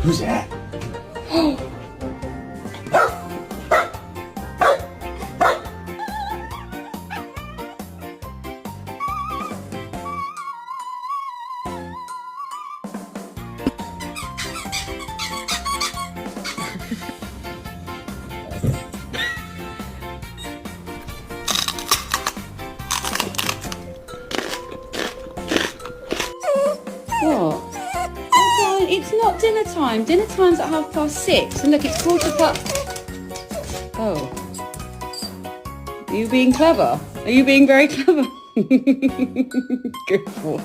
Who's that? What? Oh, it's not dinner time. Dinner time's at 6:30. And look, it's 4:15. Oh. Are you being clever? Are you being very clever? Good boy.